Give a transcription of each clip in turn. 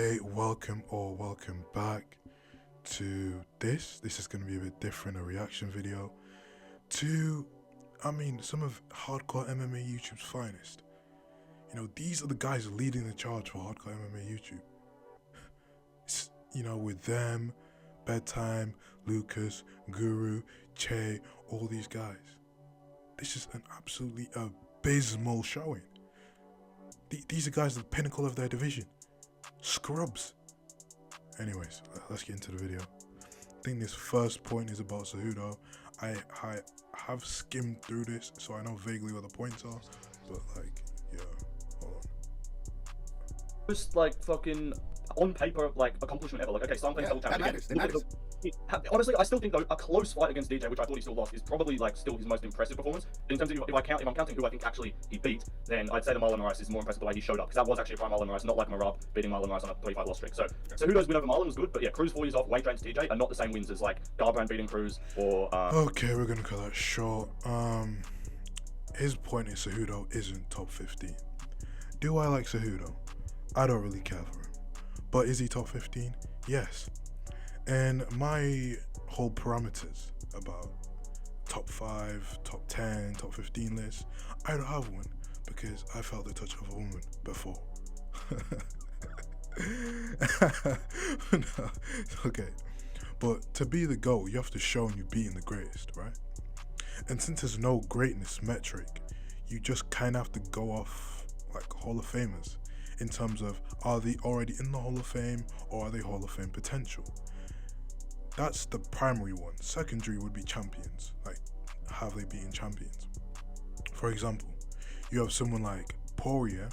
Hey, welcome back to this. This is going to be a bit different, a reaction video to, some of hardcore MMA YouTube's finest. These are the guys leading the charge for hardcore MMA YouTube. With them, Bedtime, Lucas, Guru, Che, all these guys. This is an absolutely abysmal showing. These are guys at the pinnacle of their division. Scrubs. Anyways, let's get into the video. I think this first point is about Cejudo. I have skimmed through this, so I know vaguely what the points are, but yeah, hold on. Most fucking on paper accomplishment ever. Okay, so I'm playing double champ again. Honestly, I still think though a close fight against DJ, which I thought he still lost, is probably still his most impressive performance. In terms of if I'm counting who I think actually he beat, then I'd say the Marlon Rice is more impressive the way he showed up, because that was actually a prime Marlon Rice, not like Marab beating Marlon Rice on a 3-fight loss streak. So Cejudo's win over Marlon was good, but yeah, Cruz 4 years off, weight drain to TJ are not the same wins as Garbrandt beating Cruz or. Okay, we're gonna cut that short. His point is Cejudo isn't top 15. Do I like Cejudo? I don't really care for him. But is he top 15? Yes. And my whole parameters about top 5, top 10, top 15 lists, I don't have one because I felt the touch of a woman before. No, okay. But to be the GOAT, you have to show you're beating the greatest, right? And since there's no greatness metric, you just kind of have to go off Hall of Famers in terms of, are they already in the Hall of Fame or are they Hall of Fame potential? That's the primary one. Secondary would be champions, have they beaten champions? For example, you have someone like Poirier,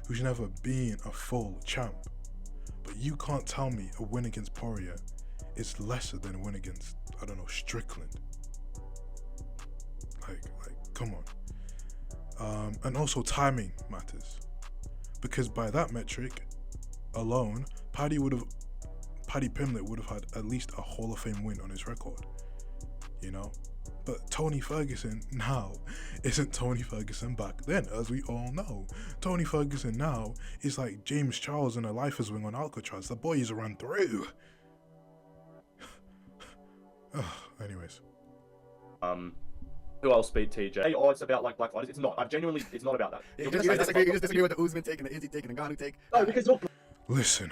who's never been a full champ, but you can't tell me a win against Poirier is lesser than a win against, I don't know, Strickland. Come on. And also timing matters, because by that metric alone, Paddy Pimblett would have had at least a Hall of Fame win on his record, But Tony Ferguson now isn't Tony Ferguson back then, as we all know. Tony Ferguson now is like James Charles in a lifer's wing on Alcatraz. The boy is run through. Anyways. Who else beat TJ? Oh, it's about black fighters. It's not. It's not about that. You just disagree with the Usman take and the Izzy take and the Ngannou take. No, because you're... Listen.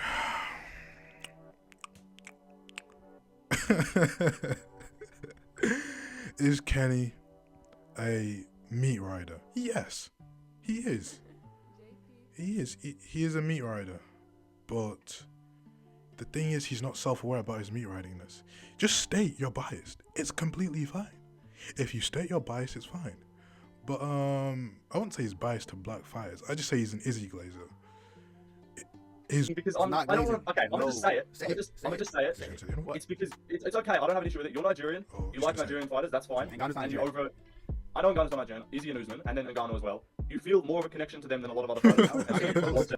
Is Kenny a meat rider? Yes, he is. He is a meat rider. But the thing is, he's not self-aware about his meat ridingness. Just state you're biased. It's completely fine. If you state you're biased, it's fine. But I wouldn't say he's biased to black fighters. I just say he's an Izzy glazer. Because I don't want to. Okay, I'm gonna just say it. I'm gonna just say it. It's because it's okay. I don't have an issue with it. You're Nigerian. You like Nigerian fighters. That's fine. And you over. I know Ngannou's not Nigerian. Izzy and Usman, and then Ngannou as well. You feel more of a connection to them than a lot of other fighters.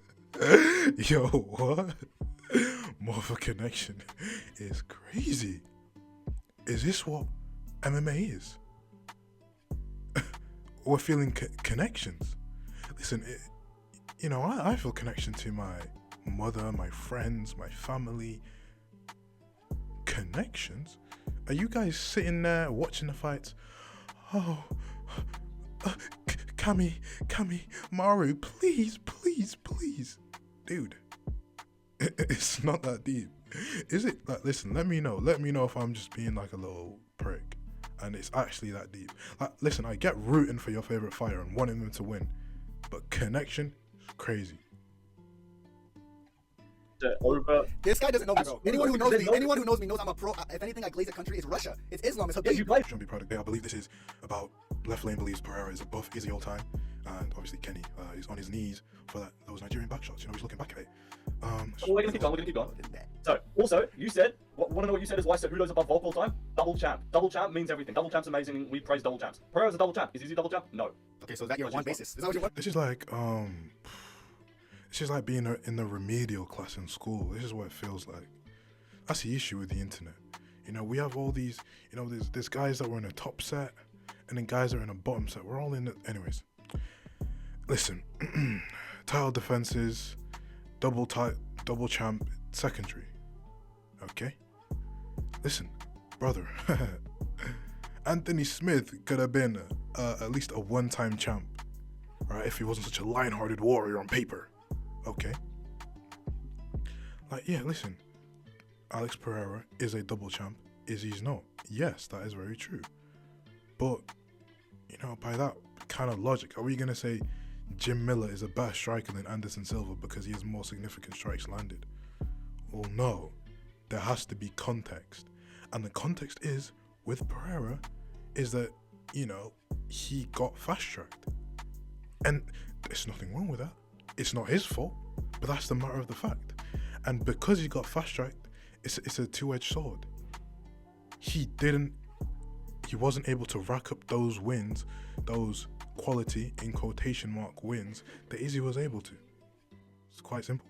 Yo, what? More of a connection is crazy. Is this what MMA is? We're feeling connections. Listen, I feel connection to my mother, my friends, my family. Connections? Are you guys sitting there watching the fights? Oh, Kami, Maru, please. Dude, it's not that deep. Is it? Listen, let me know if I'm just being a little prick and it's actually that deep. Listen, I get rooting for your favorite fighter and wanting them to win, but connection is crazy. This guy doesn't know me, bro. Anyone who knows me knows I'm a pro. If anything, I glaze a country is Russia. It's Islam. It's Habib. You play. Shouldn't be proud of it. I believe this is about Leftlane believes Pereira is above Izzy all time, and obviously Kenny is on his knees for those Nigerian back shots. He's looking back at it. We're gonna keep going. So, also, you said, want to know what you said is why Cejudo's above Volk all time? Double champ. Double champ means everything. Double champ's amazing. We praise double champs. Pereira's a double champ. Is Izzy double champ? No. Okay, so is that your one basis? Is that what you want? This is it's just like being in the remedial class in school. This is what it feels like. That's the issue with the internet. We have all these, there's guys that were in a top set and then guys that are in a bottom set. We're all in the, anyways. Listen, title defenses, double double champ secondary. Okay? Listen, brother. Anthony Smith could have been at least a one-time champ, right? If he wasn't such a lion-hearted warrior on paper. Okay? Like, yeah, listen. Alex Pereira is a double champ. Izzy's not. Yes, that is very true. But, you know, by that kind of logic, are we going to say Jim Miller is a better striker than Anderson Silva because he has more significant strikes landed? Well, no. There has to be context. And the context is, with Pereira, is that, you know, he got fast-tracked. And there's nothing wrong with that. It's not his fault, but that's the matter of the fact. And because he got fast-tracked, it's a two-edged sword. He wasn't able to rack up those wins, those quality, in quotation mark, wins that Izzy was able to. It's quite simple.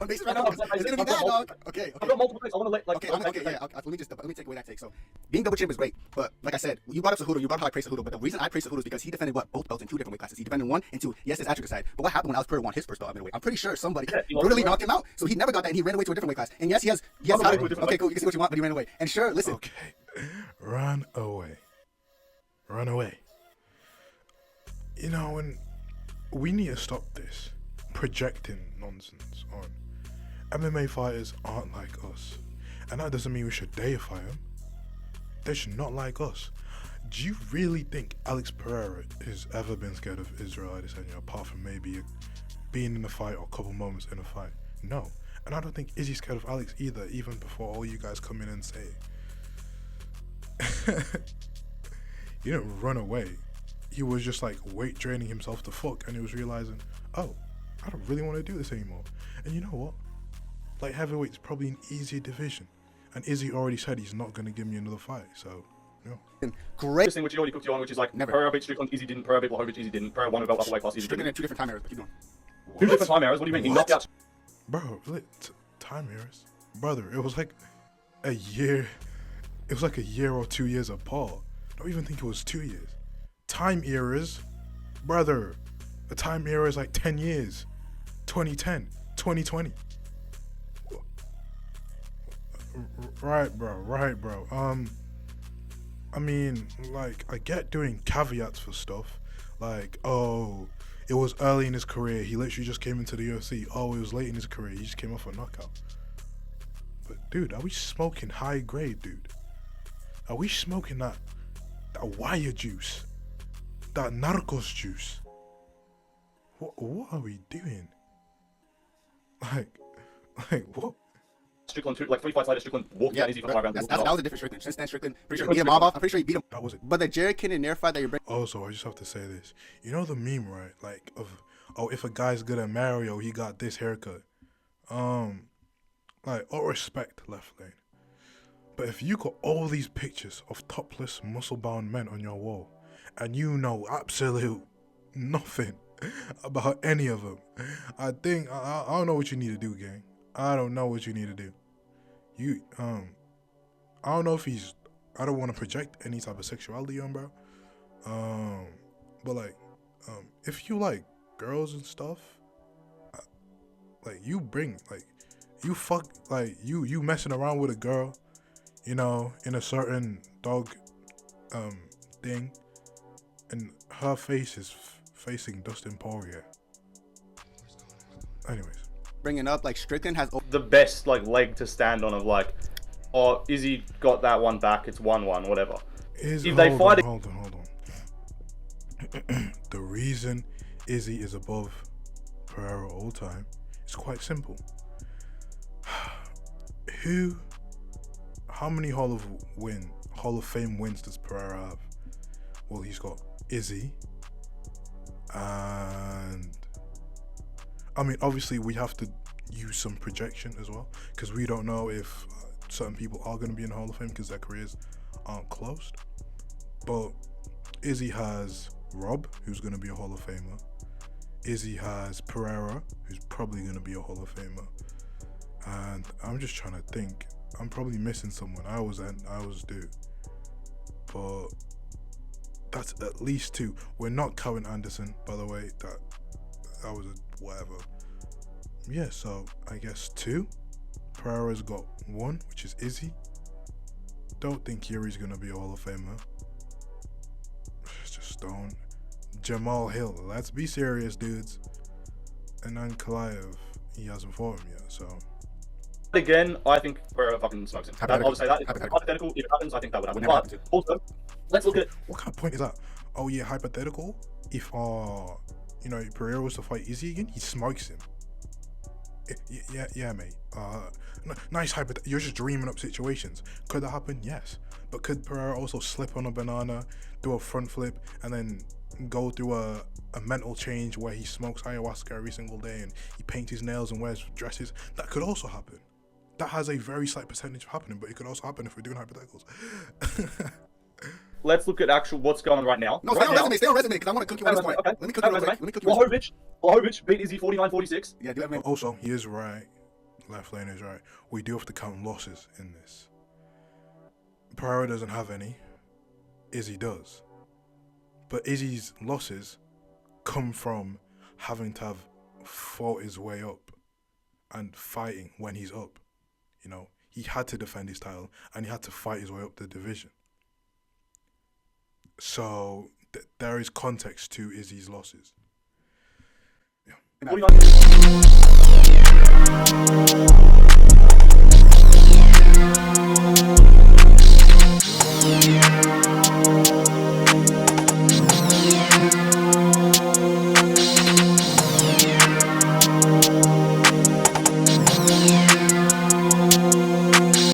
It's gonna be bad, dog. Okay. I've got multiple things. I want to let Let me take away that take. So, being double champ is great, but like I said, you brought up Cejudo, you brought up how I praise Cejudo, but the reason I praise Cejudo is because he defended both belts in 2 different weight classes. He defended 1 and 2. Yes, his attribute side. But what happened when Alex Pereira won his first belt at middleweight? I'm pretty sure somebody brutally knocked him out, so he never got that, and he ran away to a different weight class. And yes, he has. Okay, cool. You can say what you want, but he ran away. And sure, listen. Okay, ran away. You know, and we need to stop this projecting nonsense on. MMA fighters aren't like us, and that doesn't mean we should deify them. They should not like us. Do you really think Alex Pereira has ever been scared of Israel Adesanya, apart from maybe being in a fight or a couple moments in a fight? No. And I don't think Izzy's scared of Alex either, even before all you guys come in and say he didn't run away. He was just like weight draining himself to fuck, and he was realizing, oh, I don't really want to do this anymore. And you know what? Like, heavyweight's probably an easier division. And Izzy already said he's not going to give me another fight, so, you know. Great. This thing which he already cooked you on, which is like, Never. Pereira beat Strickland, Izzy didn't, Pereira beat Blachowicz, Izzy didn't, Pereira won a belt off weight class, Izzy Strickland didn't. in 2 different time eras, but keep going. 2 different time eras? What do you mean? He knocked out... Bro, time eras. Brother, it was like a year. It was like a year or 2 years apart. I don't even think it was 2 years. Time eras, brother. The time era is like 10 years. 2010, 2020. Right, bro. I mean, like, I get doing caveats for stuff. Like, oh, it was early in his career. He literally just came into the UFC. Oh, it was late in his career. He just came off a knockout. But, dude, are we smoking high grade, dude? Are we smoking that wire juice? That narcos juice? What are we doing? Like, what? Strickland, 3 fights later, Strickland walked down Izzy for 5 rounds. That was a different Strickland. Since then, Strickland, pretty sure he beat him off. I'm pretty sure he beat him. That was it. But the Jared Cannonier fight that you're bringing. Also, I just have to say this. You know the meme, right? Like, if a guy's good at Mario, he got this haircut. Like, all respect, Leftlane. But if you got all these pictures of topless, muscle-bound men on your wall, and you know absolute nothing about any of them, I think, I don't know what you need to do, gang. I don't know what you need to do. I don't know if I don't want to project any type of sexuality on bro. But like, if you like girls and stuff, like you messing around with a girl, you know, in a certain dog, thing, and her face is facing Dustin Poirier. Anyways. Bringing up, like, Strickland has The best, like, leg to stand on of, like, oh, Izzy got that one back, it's 1-1, whatever. Hold on. The reason Izzy is above Pereira all time is quite simple. How many Hall of Fame wins does Pereira have? Well, he's got Izzy, and I mean, obviously we have to use some projection as well, because we don't know if certain people are going to be in the Hall of Fame because their careers aren't closed. But Izzy has Rob, who's going to be a Hall of Famer. Izzy has Pereira, who's probably going to be a Hall of Famer. And I'm just trying to think. I'm probably missing someone. I always do. But that's at least 2. We're not counting Anderson, by the way. That was a whatever. Yeah, so I guess 2. Pereira's got 1, which is Izzy. Don't think Yuri's gonna be a Hall of Famer. Just don't. Jamal Hill, let's be serious, dudes. And then Kalaev, he hasn't fought him yet, so. Again, I think Pereira fucking smokes him. I would say that. Hypothetical. Hypothetical, if it happens, I think that would happen. Would never But happen also, let's look at. What kind of point is that? Oh yeah, hypothetical. If Pereira was to fight Izzy again, he smokes him. Yeah, mate. Nice hypothetical. You're just dreaming up situations. Could that happen? Yes. But could Pereira also slip on a banana, do a front flip, and then go through a mental change where he smokes ayahuasca every single day and he paints his nails and wears dresses? That could also happen. That has a very slight percentage of happening, but it could also happen if we're doing hypotheticals. Let's look at actual what's going on right now. No, stay on resume, because I want to cook you on this point. Okay. Let me cook you real quick. Let me cook you real quick. Blachowicz beat Izzy 49-46. Yeah, do that. Also, he is right. Leftlane is right. We do have to count losses in this. Pereira doesn't have any. Izzy does. But Izzy's losses come from having to have fought his way up and fighting when he's up. You know, he had to defend his title and he had to fight his way up the division. So there is context to Izzy's losses. Yeah. 49.